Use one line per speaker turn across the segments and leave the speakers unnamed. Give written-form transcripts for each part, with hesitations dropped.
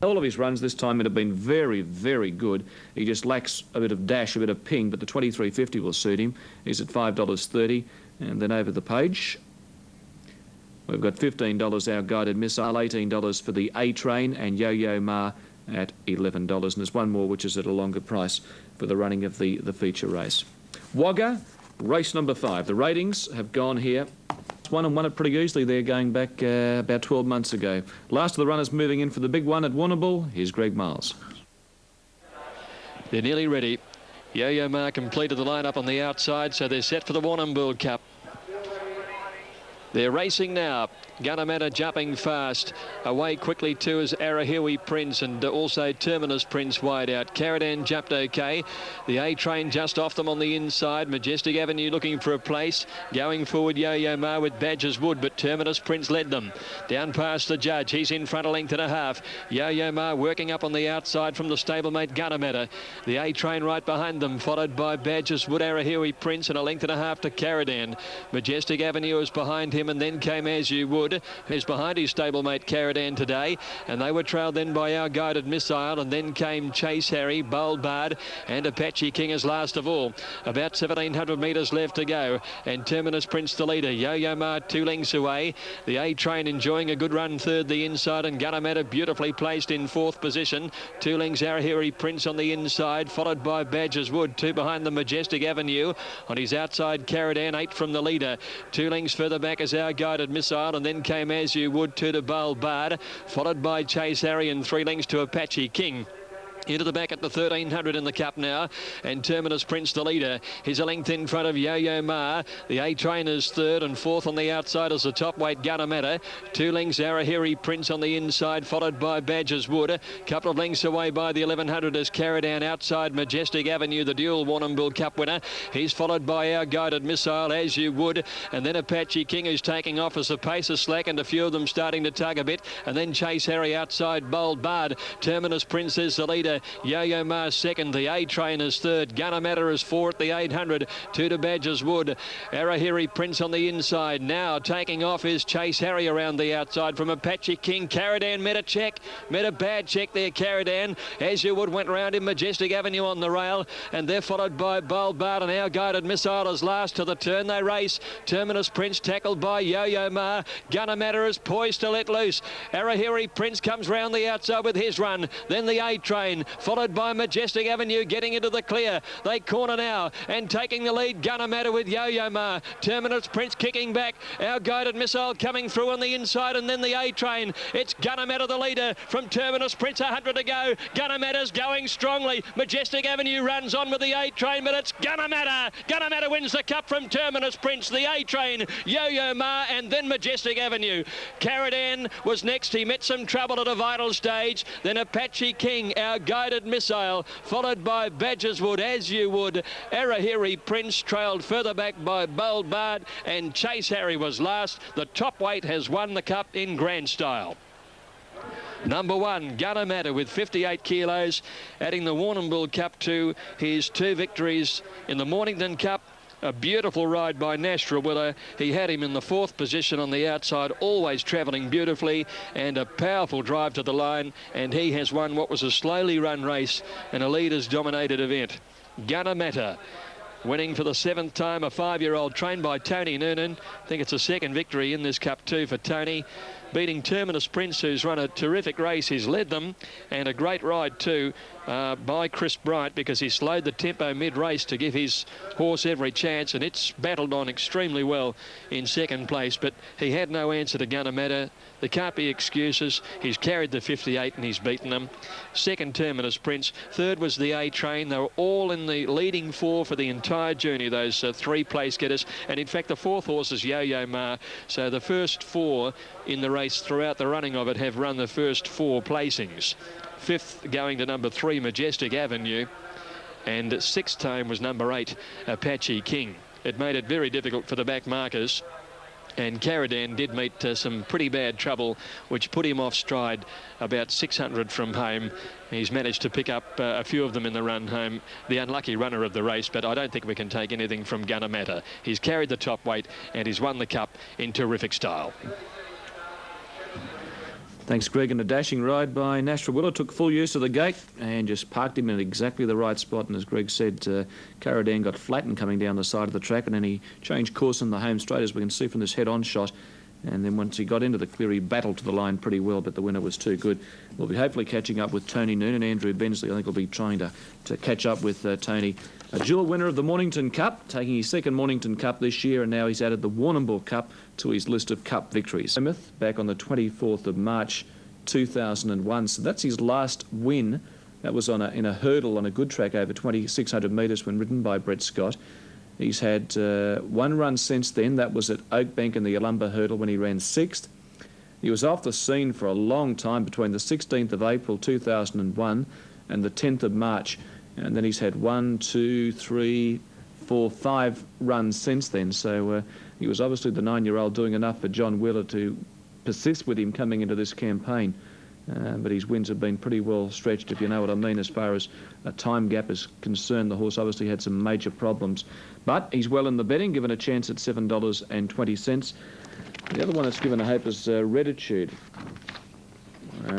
All of his runs this time have been very, very good. He just lacks a bit of dash, a bit of ping, but the 23.50 will suit him. He's at $5.30. And then over the page, we've got $15 Our Guided Missile, $18 for the A-Train, and Yo-Yo Ma at $11. And there's one more which is at a longer price for the running of the feature race. Wagga, race number 5. The ratings have gone here. Won and won it pretty easily there going back about 12 months ago. Last of the runners moving in for the big one at Warrnambool. Here's Greg Miles.
They're nearly ready. Yo-Yo Ma completed the lineup on the outside, so they're set for the Warrnambool Cup. They're racing now. Gunnermatter jumping fast. Away quickly too is Arahiwi Prince and also Terminus Prince wide out. Caradan jumped okay. The A-Train just off them on the inside. Majestic Avenue looking for a place. Going forward Yo-Yo Ma with Badger's Wood, but Terminus Prince led them. Down past the judge. He's in front a length and a half. Yo-Yo Ma working up on the outside from the stablemate Gunnermatter. The A-Train right behind them, followed by Badger's Wood, Arahiwi Prince, and a length and a half to Caradan. Majestic Avenue is behind him, and then came As You Would, who's behind his stablemate Caradan today, and they were trailed then by Our Guided Missile, and then came Chase Harry, Bold Bard, and Apache King as last of all. About 1,700 metres left to go, and Terminus Prince the leader. Yo-Yo Ma 2 lengths away. The A-Train enjoying a good run third the inside, and Gunnermatter beautifully placed in 4th position. 2 lengths Arahiri Prince on the inside, followed by Badger's Wood. 2 behind the Majestic Avenue. On his outside Caradan, 8 from the leader. 2 lengths further back is Our Guided Missile, and then came As You Would, 2 to Bold Bard, followed by Chase Harry, and 3 lengths to Apache King. Into the back at the 1,300 in the Cup now, and Terminus Prince the leader. He's a length in front of Yo-Yo Ma. The A-Train is 3rd, and 4th on the outside is the top weight Gunnermatter. 2 lengths Arahiri Prince on the inside, followed by Badger's Wood. Couple of lengths away by the 1,100 is Caradan outside Majestic Avenue, the dual Warrnambool Cup winner. He's followed by Our Guided Missile, As You Would, and then Apache King, who's taking off as the pace is slack, and a few of them starting to tug a bit, and then Chase Harry outside Bold Bard. Terminus Prince is the leader. Yo-Yo Ma 2nd. The A-Train is 3rd. Gunnermatter is 4th at the 800. 2 to Badger's Wood. Arahiri Prince on the inside. Now taking off is Chase Harry around the outside from Apache King. Caradan met a check. Met a bad check there, Caradan. As You Would went round in Majestic Avenue on the rail, and they're followed by Bold Bard, and Our Guided Missile is last to the turn. They race. Terminus Prince tackled by Yo-Yo Ma. Gunnermatter is poised to let loose. Arahiri Prince comes round the outside with his run. Then the A-Train, followed by Majestic Avenue, getting into the clear. They corner now and taking the lead. Gunnermatter with Yo-Yo Ma. Terminus Prince kicking back. Our Guided Missile coming through on the inside, and then the A-Train. It's Gunnermatter the leader from Terminus Prince. 100 to go. Gunnermatter's going strongly. Majestic Avenue runs on with the A-Train, but it's Gunnermatter. Gunnermatter wins the Cup from Terminus Prince. The A-Train, Yo-Yo Ma, and then Majestic Avenue. Caradan was next. He met some trouble at a vital stage. Then Apache King, Our Guided Missile, followed by Badger's Wood, As You Would. Arahiri Prince trailed further back by Bold Bard, and Chase Harry was last. The top weight has won the Cup in grand style. Number 1, Gunnermatter with 58 kilos, adding the Warrnambool Cup to his 2 victories in the Mornington Cup. A beautiful ride by Nash Rawiller. He had him in the 4th position on the outside, always travelling beautifully, and a powerful drive to the line, and he has won what was a slowly run race and a leaders dominated event. Gunnermatter winning for the 7th time, a 5-year-old trained by Tony Noonan. I think it's a 2nd victory in this Cup too for Tony, beating Terminus Prince, who's run a terrific race. He's led them, and a great ride too by Chris Bright, because he slowed the tempo mid-race to give his horse every chance, and it's battled on extremely well in 2nd place, but he had no answer to Gunnermatter. There can't be excuses. He's carried the 58 and he's beaten them. 2nd, Terminus Prince. 3rd was the A-Train. They were all in the leading 4 for the entire journey, those 3 place getters, and in fact the 4th horse is Yo-Yo Ma. So the first 4 in the race throughout the running of it have run the first 4 placings. 5th going to number 3, Majestic Avenue, and 6th time was number 8, Apache King. It made it very difficult for the back markers, and Caradan did meet some pretty bad trouble, which put him off stride about 600 from home. He's managed to pick up a few of them in the run home, the unlucky runner of the race, but I don't think we can take anything from Gunnermatter. He's carried the top weight and he's won the Cup in terrific style.
Thanks, Greg. And a dashing ride by Nashua Willa. Took full use of the gate and just parked him in exactly the right spot. And as Greg said, Caradan got flattened coming down the side of the track, and then he changed course in the home straight, as we can see from this head-on shot. And then once he got into the clear, he battled to the line pretty well, but the winner was too good. We'll be hopefully catching up with Tony Noon, and Andrew Bensley, I think, will be trying to catch up with Tony. A dual winner of the Mornington Cup, taking his second Mornington Cup this year, and now he's added the Warrnambool Cup to his list of Cup victories. Plymouth, back on the 24th of March 2001, so that's his last win. That was in a hurdle on a good track over 2,600 metres when ridden by Brett Scott. He's had one run since then. That was at Oakbank in the Yalumba Hurdle when he ran 6th. He was off the scene for a long time between the 16th of April 2001 and the 10th of March. And then he's had 1, 2, 3, 4, 5 runs since then. So he was obviously the 9-year-old doing enough for John Wheeler to persist with him coming into this campaign. But his wins have been pretty well stretched, if you know what I mean, as far as a time gap is concerned. The horse obviously had some major problems. But he's well in the betting, given a chance at $7.20. The other one that's given a hope is Reditude.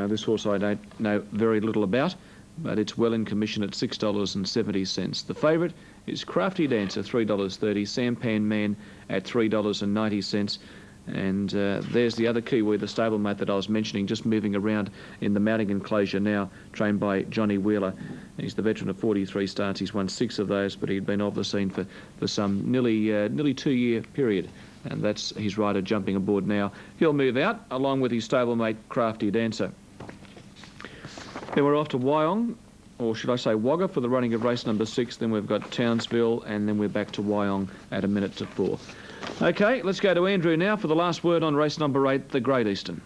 This horse I don't know very little about, but it's well in commission at $6.70. The favourite is Crafty Dancer, $3.30. Sampan Man at $3.90. And there's the other Kiwi, the stablemate that I was mentioning, just moving around in the mounting enclosure now, trained by Johnny Wheeler. He's the veteran of 43 starts. He's won 6 of those, but he'd been off the scene for some nearly 2-year period. And that's his rider jumping aboard now. He'll move out, along with his stablemate, Crafty Dancer. Then we're off to Wyong, or should I say Wagga, for the running of race number 6. Then we've got Townsville, and then we're back to Wyong at 1:04. OK, let's go to Andrew now for the last word on race number 8, the Great Eastern.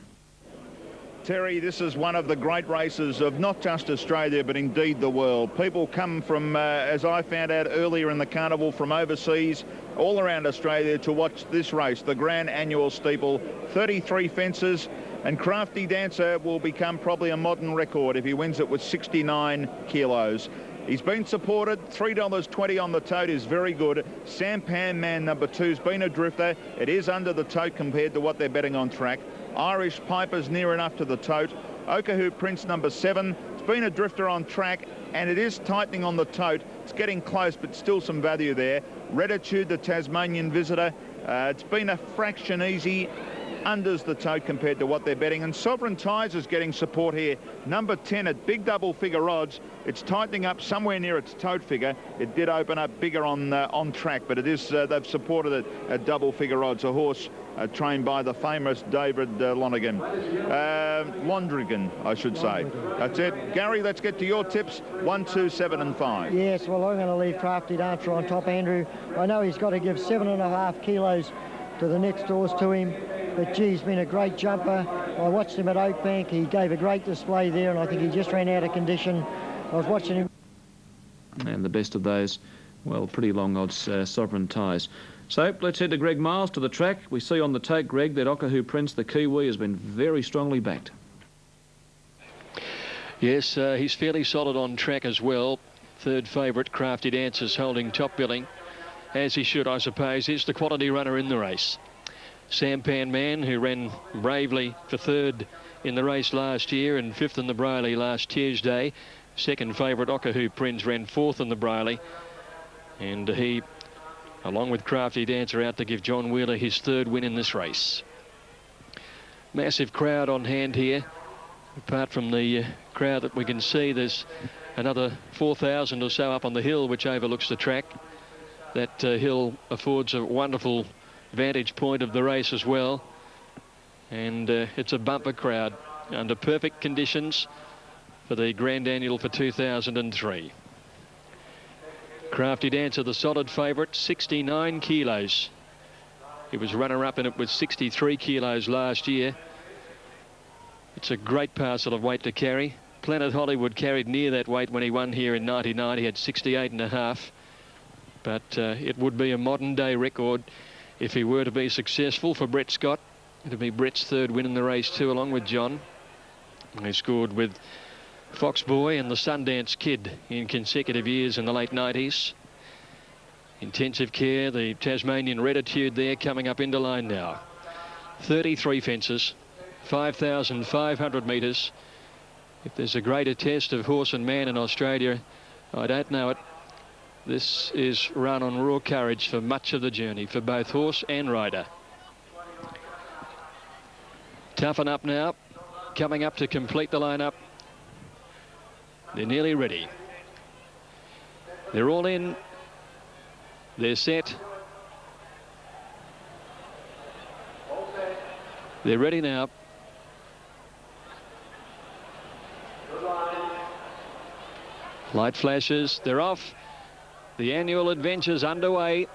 Terry, this is one of the great races of not just Australia, but indeed the world. People come from, as I found out earlier in the carnival, from overseas, all around Australia to watch this race, the Grand Annual Steeple. 33 fences, and Crafty Dancer will become probably a modern record if he wins it with 69 kilos. He's been supported. $3.20 on the tote is very good. Sampan Man number 2's been a drifter. It is under the tote compared to what they're betting on track. Irish Piper's near enough to the tote. Okahu Prince number 7. It's been a drifter on track, and it is tightening on the tote. It's getting close, but still some value there. Reditude, the Tasmanian visitor. It's been a fraction easy. Unders the tote compared to what they're betting, and Sovereign Ties is getting support here. Number 10 at big double figure odds. It's tightening up somewhere near its tote figure. It did open up bigger on track, but it is they've supported it at double figure odds. A horse trained by the famous David Londrigan, I should say. That's it. Gary, let's get to your tips. 1, 2, 7 and 5.
Yes, well, I'm going to leave Crafty Dancer on top, Andrew. I know he's got to give 7.5 kilos to the next horse to him. But, gee, he's been a great jumper. I watched him at Oakbank. He gave a great display there, and I think he just ran out of condition. I was watching him.
And the best of those, well, pretty long odds, Sovereign Ties. So let's head to Greg Miles to the track. We see on the take, Greg, that Okahu Prince, the Kiwi, has been very strongly backed.
Yes, he's fairly solid on track as well. Third favourite, Crafty Dancer's holding top billing, as he should, I suppose. He's the quality runner in the race. Sampan Man, who ran bravely for 3rd in the race last year and 5th in the Briley last Tuesday. Second favourite, Okahu Prince, ran 4th in the Briley. And he, along with Crafty Dancer, out to give John Wheeler his 3rd win in this race. Massive crowd on hand here. Apart from the crowd that we can see, there's another 4,000 or so up on the hill, which overlooks the track. That hill affords a wonderful vantage point of the race as well, and it's a bumper crowd under perfect conditions for the Grand Annual for 2003. Crafty Dancer, the solid favourite, 69 kilos. He was runner-up in it with 63 kilos last year. It's a great parcel of weight to carry. Planet Hollywood carried near that weight when he won here in '99. He had 68.5, but it would be a modern-day record if he were to be successful for Brett Scott. It'll be Brett's 3rd win in the race too, along with John. And he scored with Fox Boy and the Sundance Kid in consecutive years in the late 90s. Intensive Care, the Tasmanian Reditude there, coming up into line now. 33 fences, 5,500 metres. If there's a greater test of horse and man in Australia, I don't know it. This is run on raw courage for much of the journey for both horse and rider. Toughen Up now, coming up to complete the lineup. They're nearly ready. They're all in. They're set. They're ready now. Light flashes. They're off. The annual adventure's underway.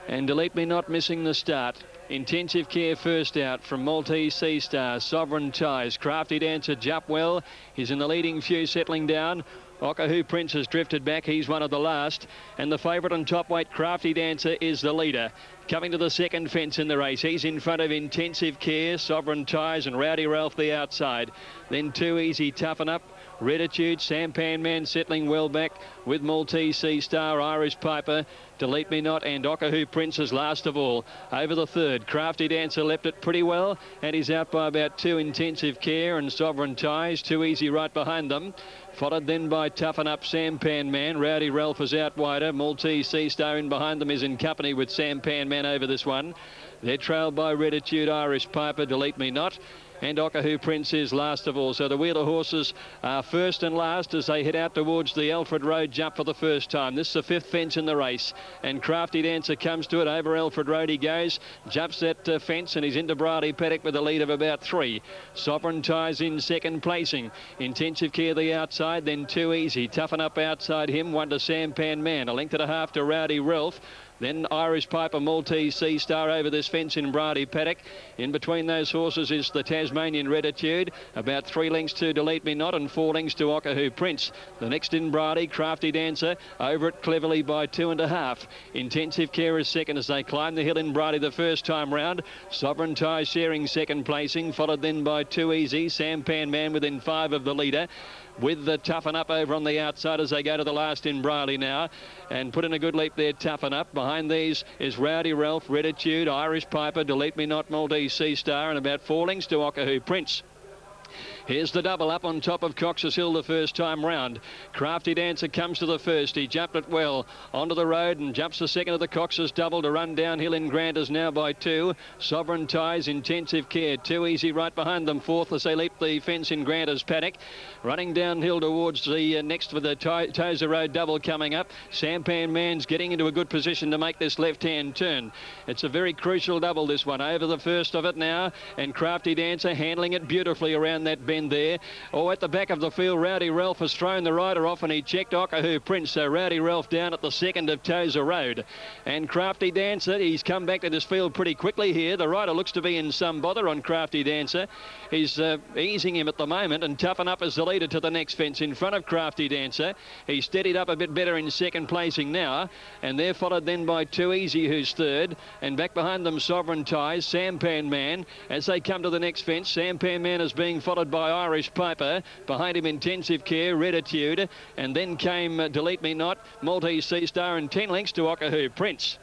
And Delete Me Not missing the start. Intensive Care first out from Maltese Sea Star. Sovereign Ties. Crafty Dancer, Jup Well. He's in the leading few, settling down. Okahoo Prince has drifted back. He's one of the last. And the favourite and top weight, Crafty Dancer, is the leader. Coming to the second fence in the race. He's in front of Intensive Care, Sovereign Ties and Rowdy Ralph the outside. Then Too Easy, Toughen Up. Reditude, Sampan Man settling well back with Maltese Sea Star, Irish Piper, Delete Me Not and Okahoo Prince is last of all. Over the third, Crafty Dancer left it pretty well and he's out by about 2. Intensive Care and Sovereign Ties, Too Easy right behind them. Followed then by Toughen Up, Sampan Man. Rowdy Ralph is out wider. Maltese Sea Star in behind them is in company with Sampan Man over this one. They're trailed by Reditude, Irish Piper, Delete Me Not. And Okahoo Prince is last of all. So the Wheeler horses are first and last as they head out towards the Alfred Road jump for the first time. This is the 5th fence in the race. And Crafty Dancer comes to it. Over Alfred Road he goes. Jumps that fence and he's into Brady Paddock with a lead of about 3. Sovereign Ties in second placing. Intensive Care the outside. Then Too Easy. Toughen Up outside him. 1 to Sampan Man. A length and a half to Rowdy Ralph. Then Irish Piper, Maltese Sea Star over this fence in Brady Paddock. In between those horses is the Tasmanian Reditude. About 3 lengths to Delete Me Not and 4 lengths to Okahoo Prince. The next in Brady, Crafty Dancer, over it cleverly by 2.5. Intensive Care is second as they climb the hill in Brady the first time round. Sovereign Tie sharing second placing, followed then by Too Easy. Sampan Man within 5 of the leader. With the Toughen Up over on the outside as they go to the last in Braley now. And put in a good leap there, Toughen Up. Behind these is Rowdy Ralph, Reditude, Irish Piper, Delete Me Not, Maltese Sea Star, and about 4 lengths to Okahoo Prince. Here's the double up on top of Cox's Hill the first time round. Crafty Dancer comes to the first. He jumped it well onto the road and jumps the second of the Cox's double to run downhill in Granters now by 2. Sovereign Ties, Intensive Care. Too Easy right behind them. 4th as they leap the fence in Granters Paddock. Running downhill towards the next with the Tozer Road double coming up. Sampan Man's getting into a good position to make this left-hand turn. It's a very crucial double, this one. Over the first of it now. And Crafty Dancer handling it beautifully around that bend there. Oh, at the back of the field, Rowdy Ralph has thrown the rider off and he checked Okahoo Prince. So Rowdy Ralph down at the second of Tozer Road. And Crafty Dancer, he's come back to this field pretty quickly here. The rider looks to be in some bother on Crafty Dancer. He's easing him at the moment, and Toughen Up as the leader to the next fence in front of Crafty Dancer. He's steadied up a bit better in second placing now, and they're followed then by Too Easy, who's third, and back behind them Sovereign Ties, Sampan Man. As they come to the next fence, Sampan Man is being followed by Irish Piper. Behind him Intensive Care, Reditude, and then came Delete Me Not, Maltese Sea Star, and 10 lengths to Okahoo Prince.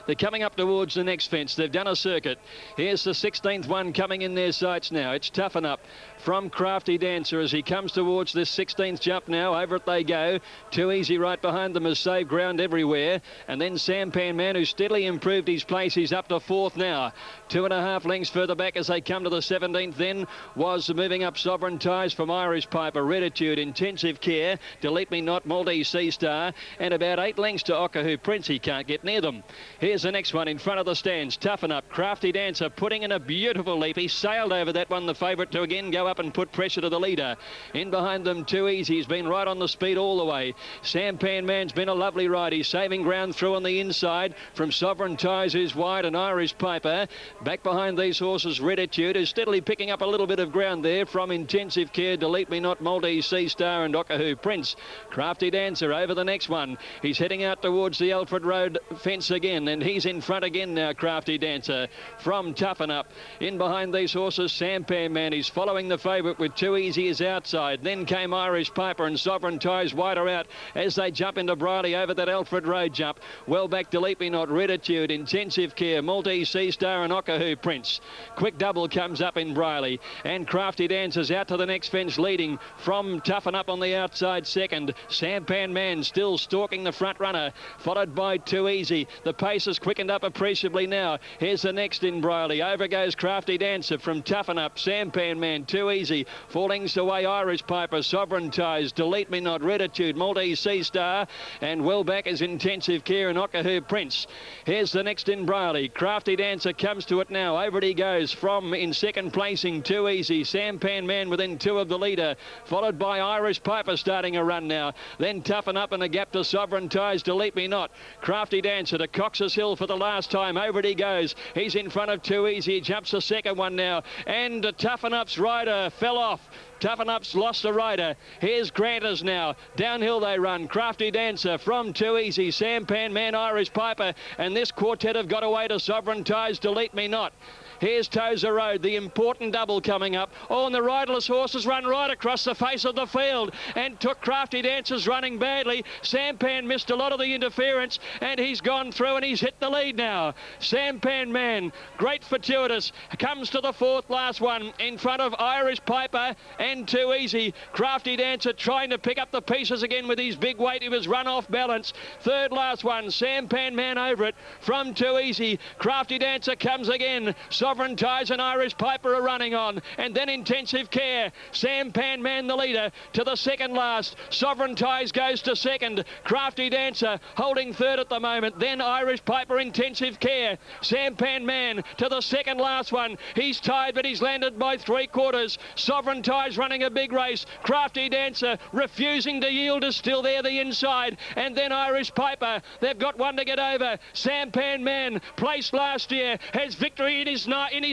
They're coming up towards the next fence. They've done a circuit. Here's the 16th one coming in their sights now. It's Toughen Up from Crafty Dancer as he comes towards this 16th jump now. Over it they go. Too Easy right behind them has saved ground everywhere. And then Sampan Man, who steadily improved his place. He's up to 4th now. 2.5 lengths further back as they come to the 17th then was moving up Sovereign Ties from Irish Piper, Reditude, Intensive Care, Delete Me Not, Maltese Sea Star, and about 8 lengths to Okahoo Prince. He can't get near them. Here's the next one in front of the stands. Toughen Up. Crafty Dancer putting in a beautiful leap. He sailed over that one, the favourite, to again go up and put pressure to the leader. In behind them, Too Easy. He's been right on the speed all the way. Sampan Man's been a lovely ride. He's saving ground through on the inside from Sovereign Ties, who's wide, and Irish Piper. Back behind these horses, Reditude, who's steadily picking up a little bit of ground there from Intensive Care, Delete Me Not, Maltese Sea Star, and Okahoo Prince. Crafty Dancer over the next one. He's heading out towards the Alfred Road fence again, and he's in front again now, Crafty Dancer from Toughen Up. In behind these horses, Sampan Man. He's following the the favourite with Too Easy is outside. Then came Irish Piper and Sovereign Ties wider out as they jump into Briley over that Alfred Road jump. Well back Delete Me Not, Reditude, Intensive Care, Maltese Sea Star and Okahu Prince. Quick Double comes up in Briley, and Crafty Dancer's out to the next fence, leading from Toughen Up on the outside second. Sampan Man still stalking the front runner, followed by Too Easy. The pace has quickened up appreciably now. Here's the next in Briley. Over goes Crafty Dancer from Toughen Up, Sampan Man, Too Easy. Falling away Irish Piper, Sovereign Ties, Delete Me Not, Reditude, Maltese Sea Star, and well back is Intensive Care and Okahu Prince. Here's the next in Briley. Crafty Dancer comes to it now. Over he goes from in second placing, Too Easy. Sampan Man within two of the leader, followed by Irish Piper starting a run now. Then Toughen Up in a gap to Sovereign Ties, Delete Me Not. Crafty Dancer to Cox's Hill for the last time. Over he goes. He's in front of Too Easy. He jumps the second one now. And Toughen Up's rider fell off. Toughen Up's lost a rider. Here's Granters now. Downhill they run. Crafty Dancer from Too Easy. Sampan Man, Irish Piper. And this quartet have got away to Sovereign Ties, Delete Me Not. Here's Tozer Road, the important double coming up. Oh, and the riderless horses run right across the face of the field and took Crafty Dancers running badly. Sampan missed a lot of the interference and he's gone through and he's hit the lead now. Sampan Man, great fortuitous, comes to the fourth last one in front of Irish Piper and Too Easy. Crafty Dancer trying to pick up the pieces again with his big weight. He was run off balance. Third last one, Sampan Man over it from Too Easy. Crafty Dancer comes again. Sovereign Ties and Irish Piper are running on, and then Intensive Care. Sampan Man the leader to the second last. Sovereign Ties goes to second. Crafty Dancer holding third at the moment. Then Irish Piper, Intensive Care. Sampan Man to the second last one. He's tied, but he's landed by 3/4. Sovereign Ties running a big race. Crafty Dancer refusing to yield is still there the inside, and then Irish Piper. They've got one to get over. Sampan Man, placed last year, has victory in his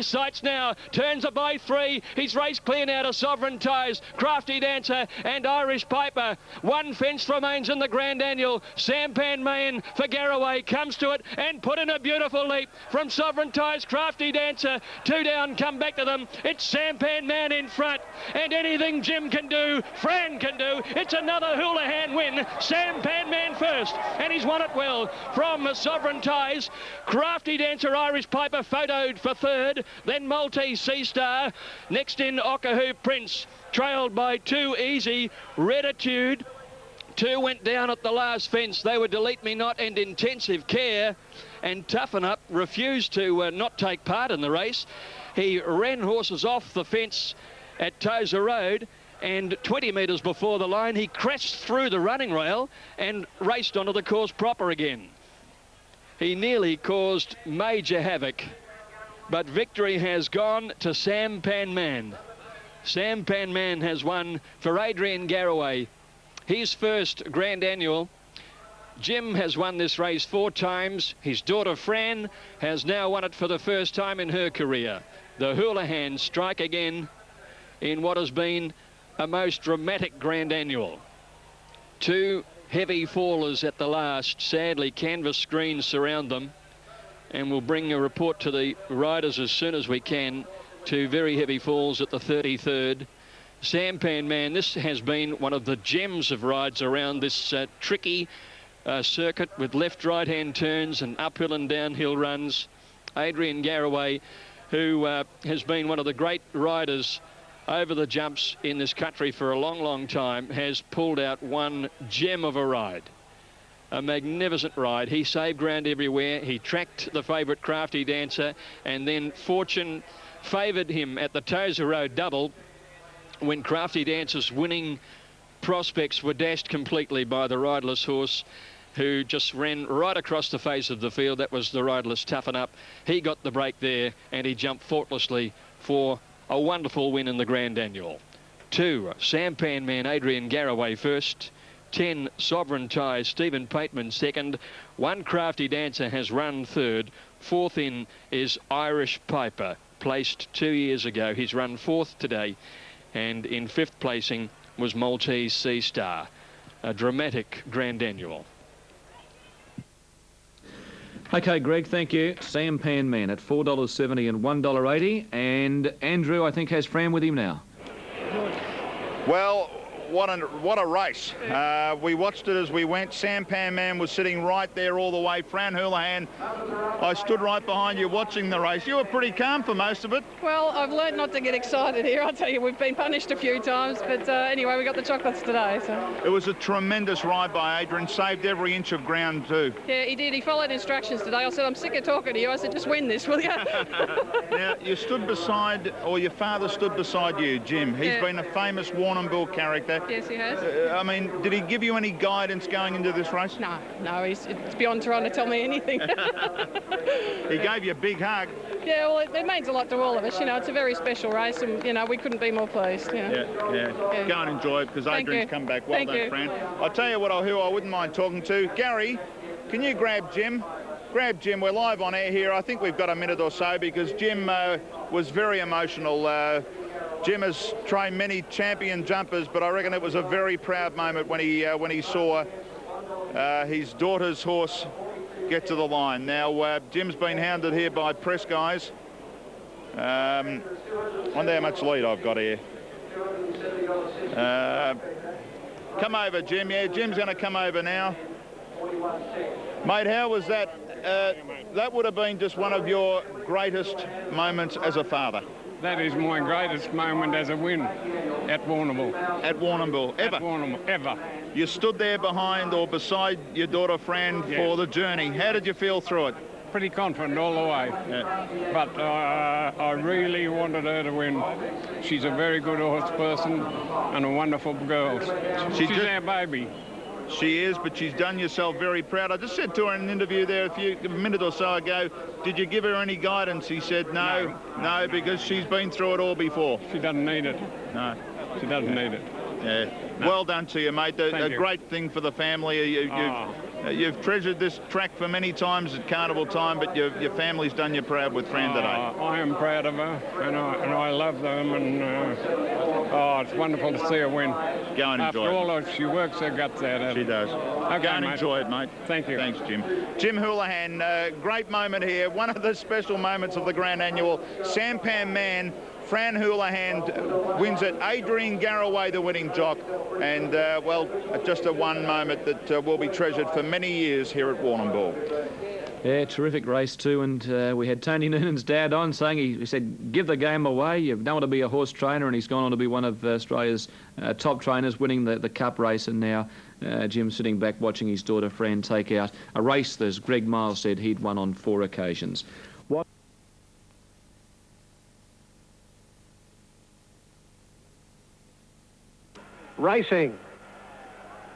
sights now. Turns it by 3. He's raced clear now to Sovereign Ties, Crafty Dancer and Irish Piper. One fence remains in the Grand Annual. Sampan Man for Garraway comes to it and put in a beautiful leap from Sovereign Ties, Crafty Dancer. 2 down, come back to them. It's Sampan Man in front, and anything Jim can do, Fran can do. It's another Houlihan win. Sampan Man first, and he's won it well from Sovereign Ties. Crafty Dancer, Irish Piper photoed for third, then Maltese Sea Star. Next in Okahu Prince, trailed by Too Easy, Reditude. 2 went down at the last fence. They were Delete Me Not and Intensive Care, and Toughen Up refused to not take part in the race. He ran horses off the fence at Tozer Road, and 20 metres before the line he crashed through the running rail and raced onto the course proper again. He nearly caused major havoc, but victory has gone to Sampan Man. Sampan Man has won for Adrian Garraway, his first Grand Annual. Jim has won this race 4 times. His daughter Fran has now won it for the first time in her career. The Houlihan strike again in what has been a most dramatic Grand Annual. 2 heavy fallers at the last. Sadly, canvas screens surround them, and we'll bring a report to the riders as soon as we can. 2 very heavy falls at the 33rd. Sampan Man, this has been one of the gems of rides around this tricky circuit with left right-hand turns and uphill and downhill runs. Adrian Garraway, who has been one of the great riders over the jumps in this country for a long time, has pulled out one gem of a ride. A magnificent ride. He saved ground everywhere. He tracked the favourite Crafty Dancer, and then fortune favoured him at the Tozer Road double when Crafty Dancer's winning prospects were dashed completely by the riderless horse, who just ran right across the face of the field. That was the riderless Toughen Up. He got the break there, and he jumped faultlessly for a wonderful win in the Grand Annual. 2, Sampan Man, Adrian Garraway first. 10, Sovereign Ties, Stephen Pateman second. 1, Crafty Dancer has run third. 4th in is Irish Piper, placed 2 years ago. He's run 4th today. And in 5th placing was Maltese Sea Star. A dramatic Grand Annual.
Okay, Greg, thank you. Sampan Man at $4.70 and $1.80. And Andrew, I think, has Fran with him now.
Well, what a race. We watched it as we went. Sampan Man was sitting right there all the way. Fran Houlihan, I stood right behind you watching the race. You were pretty calm for most of it.
Well, I've learnt not to get excited here. I'll tell you, we've been punished a few times, but anyway, we got the chocolates today. So
it was a tremendous ride by Adrian, saved every inch of ground too.
Yeah, he did. He followed instructions today. I said, I'm sick of talking to you. I said, just win this, will you?
Now, you stood beside, or your father stood beside you, Jim. He's been a famous Warrnambool character.
Yes, he has.
I mean, did he give you any guidance going into this race?
No, it's beyond trying to tell me anything.
He gave you a big hug.
Yeah, well, it means a lot to all of us. You know, it's a very special race, and, you know, we couldn't be more pleased. You know.
Yeah. Go and enjoy it, because Adrian's come back. Well done, Fran. I'll tell you who I wouldn't mind talking to. Gary, can you grab Jim? Grab Jim. We're live on air here. I think we've got a minute or so, because Jim was very emotional. Jim has trained many champion jumpers, but I reckon it was a very proud moment when he saw his daughter's horse get to the line. Now, Jim's been hounded here by press guys. I wonder how much lead I've got here. Come over, Jim. Yeah, Jim's going to come over now. Mate, how was that? That would have been just one of your greatest moments as a father.
That is my greatest moment as a win at Warrnambool.
At Warrnambool, ever?
At Warrnambool, ever.
You stood there behind or beside your daughter Fran for the journey. How did you feel through it?
Pretty confident all the way. Yeah. But I really wanted her to win. She's a very good horse person and a wonderful girl. She's our baby.
She is, but she's done yourself very proud. I just said to her in an interview there a minute or so ago, did you give her any guidance? He said no, because she's been through it all before.
She doesn't need it.
No.
She doesn't need it.
Yeah. No. Well done to you, mate. A great thing for the family. You've treasured this track for many times at carnival time, but your family's done you proud with Fran today.
I am proud of her, and I love them, and it's wonderful to see her win.
Go and enjoy it.
After all, she works her guts out.
She does.
Okay,
go and enjoy it, mate.
Thank you.
Thanks, Jim. Jim Houlihan, great moment here. One of the special moments of the Grand Annual. Sampan Man, Fran Houlihan wins it. Adrian Garraway, the winning jock. And, well, just a one moment that will be treasured for many years here at Warrnambool.
Yeah, terrific race too, and we had Tony Noonan's dad on saying, he said, give the game away. You don't want to be a horse trainer, and he's gone on to be one of Australia's top trainers, winning the Cup race, and now Jim's sitting back watching his daughter Fran take out a race that, as Greg Miles said, he'd won on 4 occasions.
Racing.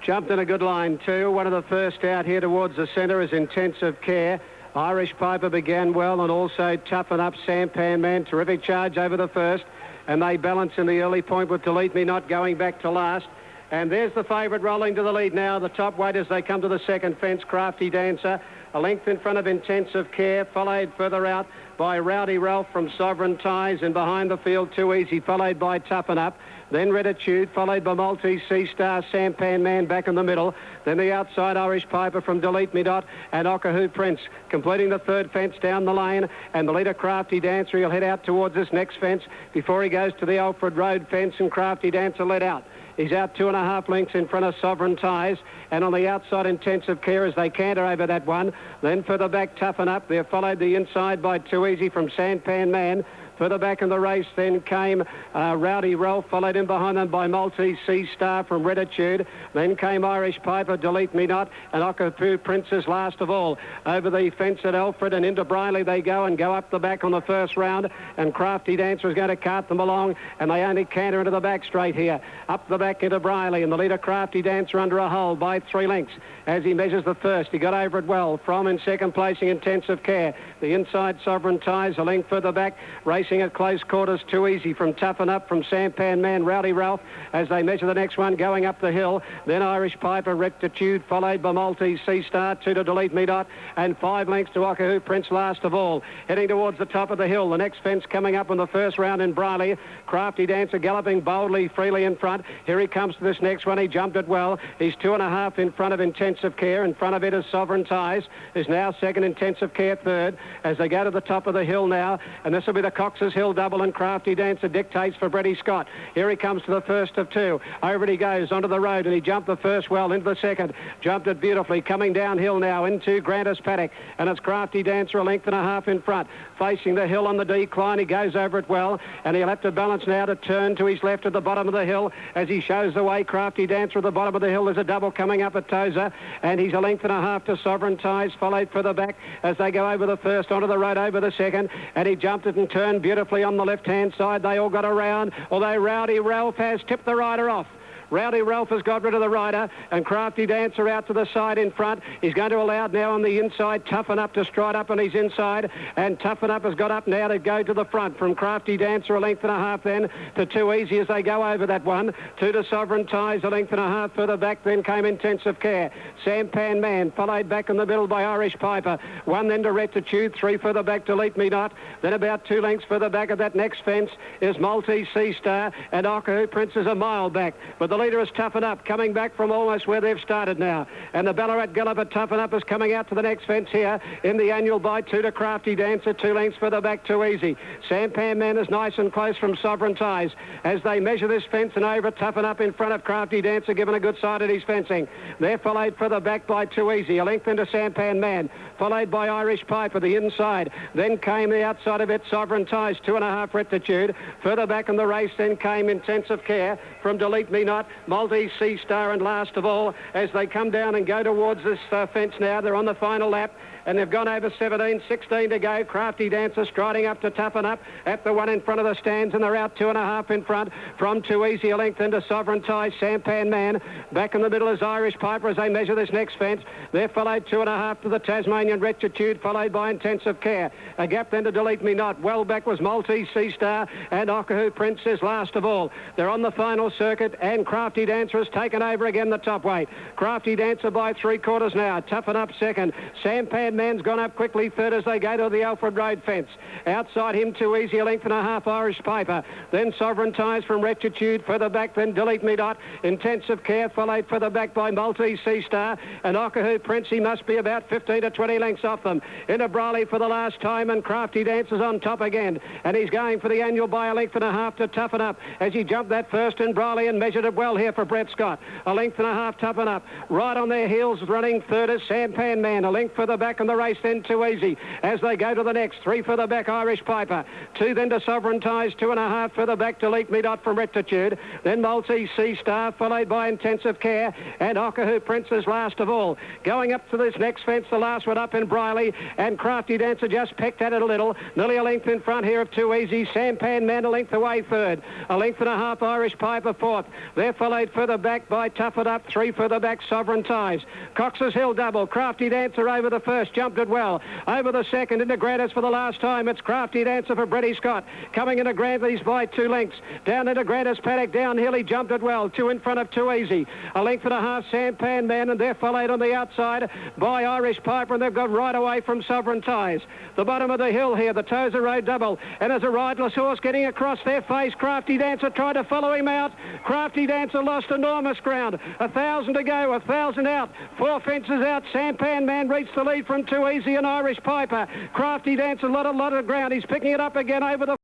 Jumped in a good line too. One of the first out here towards the centre is Intensive Care. Irish Piper began well, and also Toughen Up, Sampan Man. Terrific charge over the first, and they balance in the early point with Delete Me Not going back to last. And there's the favourite rolling to the lead now. The top weight as they come to the second fence, Crafty Dancer. A length in front of Intensive Care, followed further out by Rowdy Ralph from Sovereign Ties, and behind the field Too Easy, followed by Toughen Up. Then Reditude, followed by Maltese Sea Star, Sampan Man back in the middle. Then the outside Irish Piper from Delete Me Not and Okahu Prince, completing the third fence down the lane. And the leader, Crafty Dancer, he'll head out towards this next fence before he goes to the Alfred Road fence, and Crafty Dancer led out. He's out 2.5 lengths in front of Sovereign Ties, and on the outside Intensive Care as they canter over that one. Then further back Toughen Up. They're followed the inside by Too Easy from Sampan Man. Further back in the race then came Rowdy Ralph, followed in behind them by Maltese Sea Star from Reditude. Then came Irish Piper, Delete Me Not, and Okapu Princess last of all. Over the fence at Alfred and into Briley they go, and go up the back on the first round, and Crafty Dancer is going to cart them along, and they only canter into the back straight here. Up the back into Briley, and the leader Crafty Dancer under a hole by 3 lengths. As he measures the first, he got over it well. From in second placing Intensive Care. The inside Sovereign Ties, a length further back, racing at close quarters, Too Easy from Toughen Up from Sampan Man, Rowdy Ralph, as they measure the next one going up the hill. Then Irish Piper, Rectitude, followed by Maltese Sea Star, 2 to Delete Me Not, and 5 lengths to Okahu Prince last of all. Heading towards the top of the hill, the next fence coming up in the first round in Briley. Crafty Dancer galloping boldly, freely in front. Here he comes to this next one. He jumped it well. He's 2.5 in front of Intensive Care. In front of it is Sovereign Ties, is now second, Intensive Care third, as they go to the top of the hill now, and this will be the Cox Cox's Hill Double and Crafty Dancer dictates for Brady Scott. Here he comes to the first of two. Over he goes onto the road, and he jumped the first well into the second. Jumped it beautifully, coming downhill now into Grandis Paddock, and it's Crafty Dancer a length and a half in front. Facing the hill on the decline, he goes over it well, and he'll have to balance now to turn to his left at the bottom of the hill as he shows the way. Crafty Dancer at the bottom of the hill. There's a double coming up at Tozer, and he's a length and a half to Sovereign Ties, followed further back as they go over the first, onto the road over the second, and he jumped it and turned beautifully on the left-hand side. They all got around, although Rowdy Ralph has tipped the rider off. Rowdy Ralph has got rid of the rider, and Crafty Dancer out to the side in front. He's going to allow now on the inside Toughen Up to stride up on his inside, and Toughen Up has got up now to go to the front from Crafty Dancer a length and a half then to Too Easy as they go over that one. Two to Sovereign Ties a length and a half further back. Then came Intensive Care. Sampan Man followed back in the middle by Irish Piper. One then to Rectitude. Three further back to Delete Me Not. Then about 2 lengths further back at that next fence is Maltese Sea Star, and Okahu Prince is a mile back. But the leader is Toughen Up, coming back from almost where they've started now. And the Ballarat Galloper Toughen Up is coming out to the next fence here in the annual by 2 to Crafty Dancer, 2 lengths further back, Too Easy. Sampan Man is nice and close from Sovereign Ties as they measure this fence and over. Toughen Up in front of Crafty Dancer, given a good side at his fencing. They're followed further back by Too Easy, a length into Sampan Man, followed by Irish Piper, the inside. Then came the outside of it, Sovereign Ties, 2.5 Rectitude. Further back in the race then came Intensive Care from Delete Me Not, Maltese Sea Star, and last of all, as they come down and go towards this fence now, they're on the final lap, and they've gone over 17, 16 to go. Crafty Dancer striding up to Toughen Up at the one in front of the stands, and they're out 2.5 in front from Too Easy, a length into Sovereign Ties. Sampan Man back in the middle is Irish Piper as they measure this next fence. They're followed 2.5 to the Tasmanian Rectitude, followed by Intensive Care. A gap then to Delete Me Not. Well back was Maltese Sea Star, and Okahu Prince is last of all. They're on the final circuit, and Crafty Dancer has taken over again the top weight. Crafty Dancer by 3/4 now. Toughen Up second. Sampan Man's gone up quickly third as they go to the Alfred Road fence. Outside him, Too Easy, a length and a half, Irish Piper. Then Sovereign Ties from Rectitude. Further back, then Delete Me Not. Intensive Care followed further back by Maltese Sea Star. And Okahu Prince, he must be about 15 to 20 lengths off them. Into Briley for the last time, and Crafty Dancer's on top again. And he's going for the annual by a length and a half to Toughen Up as he jumped that first in Briley and measured it well here for Brett Scott. A length and a half, Toughen Up. Right on their heels, running third is Sampan Man. A length further back in the race then Too Easy as they go to the next. 3 further back, Irish Piper. 2 then to Sovereign Ties. 2.5 further back, Delete Me Not from Rectitude. Then Maltese Sea Star, followed by Intensive Care, and Okahu Prince is last of all. Going up to this next fence, the last one up in Briley, and Crafty Dancer just pecked at it a little. Nearly a length in front here of Too Easy. Sampan Man a length away third. A length and a half, Irish Piper fourth. They're followed further back by Toughen Up. 3 further back, Sovereign Ties. Cox's Hill Double. Crafty Dancer over the first, jumped it well. Over the second, into Grandis for the last time. It's Crafty Dancer for Brady Scott. Coming into Grantley's by 2 lengths. Down into Grandis Paddock, downhill, he jumped it well. 2 in front of Too Easy. A length and a half, Sampan Man, and they're followed on the outside by Irish Piper, and they've got right away from Sovereign Ties. The bottom of the hill here, the Tozer Road Double, and as a riderless horse getting across their face, Crafty Dancer tried to follow him out. Crafty Dancer lost enormous ground. 1,000 to go, 1,000 out. 4 fences out. Sampan Man reached the lead from Too Easy and Irish Piper. Crafty Dancer, a lot of ground. He's picking it up again over the